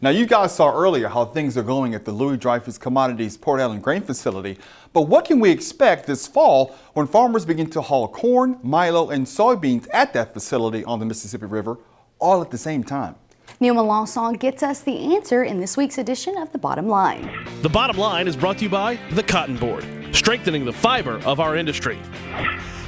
Now, you guys saw earlier how things are going at the Louis Dreyfus Commodities Port Allen Grain Facility. But what can we expect this fall when farmers begin to haul corn, milo, and soybeans at that facility on the Mississippi River all at the same time? Neil Melanson gets us the answer in this week's edition of The Bottom Line. The Bottom Line is brought to you by the Cotton Board, strengthening the fiber of our industry.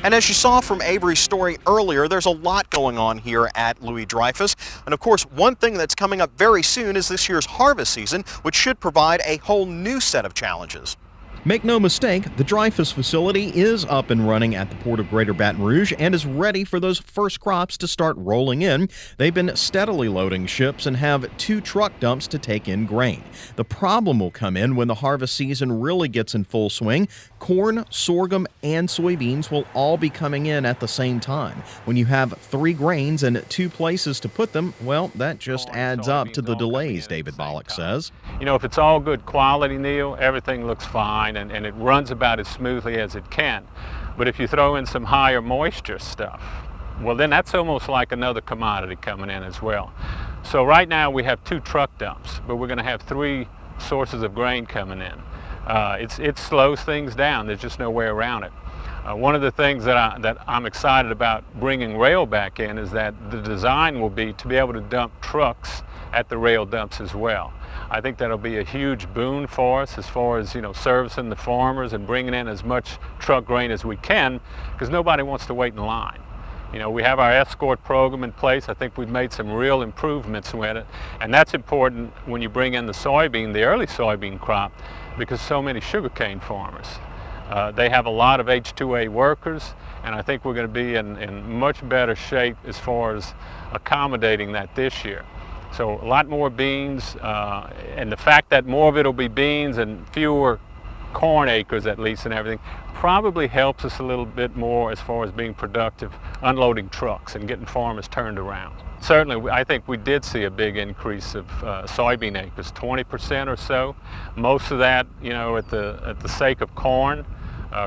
And as you saw from Avery's story earlier, there's a lot going on here at Louis Dreyfus. And of course, one thing that's coming up very soon is this year's harvest season, which should provide a whole new set of challenges. Make no mistake, the Dreyfus facility is up and running at the Port of Greater Baton Rouge and is ready for those first crops to start rolling in. They've been steadily loading ships and have 2 truck dumps to take in grain. The problem will come in when the harvest season really gets in full swing. Corn, sorghum, and soybeans will all be coming in at the same time. When you have 3 grains and 2 places to put them, well, that just adds up to the delays, David Bollock says. You know, if it's all good quality, Neil, everything looks fine and it runs about as smoothly as it can. But if you throw in some higher moisture stuff, well, then that's almost like another commodity coming in as well. So right now we have 2 truck dumps, but we're going to have 3 sources of grain coming in. It slows things down. There's just no way around it. One of the things that I'm excited about bringing rail back in is that the design will be to be able to dump trucks at the rail dumps as well. I think that'll be a huge boon for us as far as, servicing the farmers and bringing in as much truck grain as we can, because nobody wants to wait in line. We have our escort program in place. I think we've made some real improvements with it, and that's important when you bring in the soybean, the early soybean crop, because so many sugarcane farmers. They have a lot of H-2A workers, and I think we're going to be in much better shape as far as accommodating that this year. So a lot more beans, and the fact that more of it will be beans and fewer corn acres at least and everything probably helps us a little bit more as far as being productive, unloading trucks and getting farmers turned around. Certainly, I think we did see a big increase of soybean acres, 20% or so. Most of that, at the sake of corn.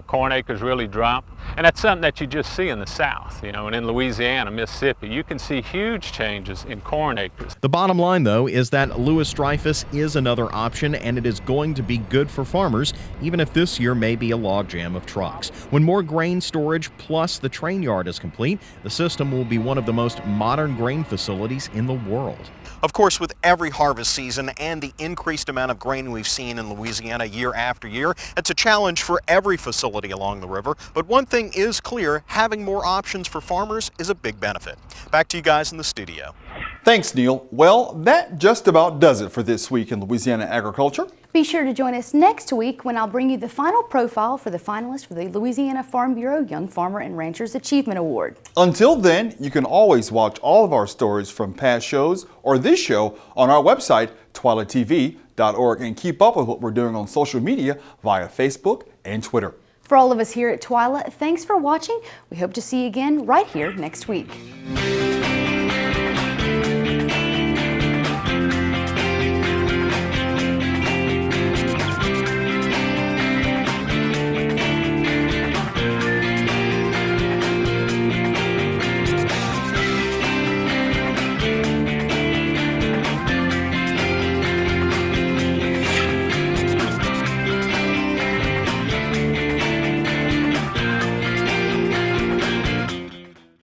Corn acres really dropped, and that's something that you just see in the South, and in Louisiana, Mississippi, you can see huge changes in corn acres. The bottom line, though, is that Louis Dreyfus is another option, and it is going to be good for farmers, even if this year may be a logjam of trucks. When more grain storage plus the train yard is complete, the system will be one of the most modern grain facilities in the world. Of course, with every harvest season and the increased amount of grain we've seen in Louisiana year after year, it's a challenge for every facility along the river. But one thing is clear, having more options for farmers is a big benefit. Back to you guys in the studio. Thanks, Neil. Well, that just about does it for this week in Louisiana agriculture. Be sure to join us next week when I'll bring you the final profile for the finalists for the Louisiana Farm Bureau Young Farmer and Ranchers Achievement Award. Until then, you can always watch all of our stories from past shows or this show on our website, twilatv.org, and keep up with what we're doing on social media via Facebook and Twitter. For all of us here at Twila, thanks for watching. We hope to see you again right here next week.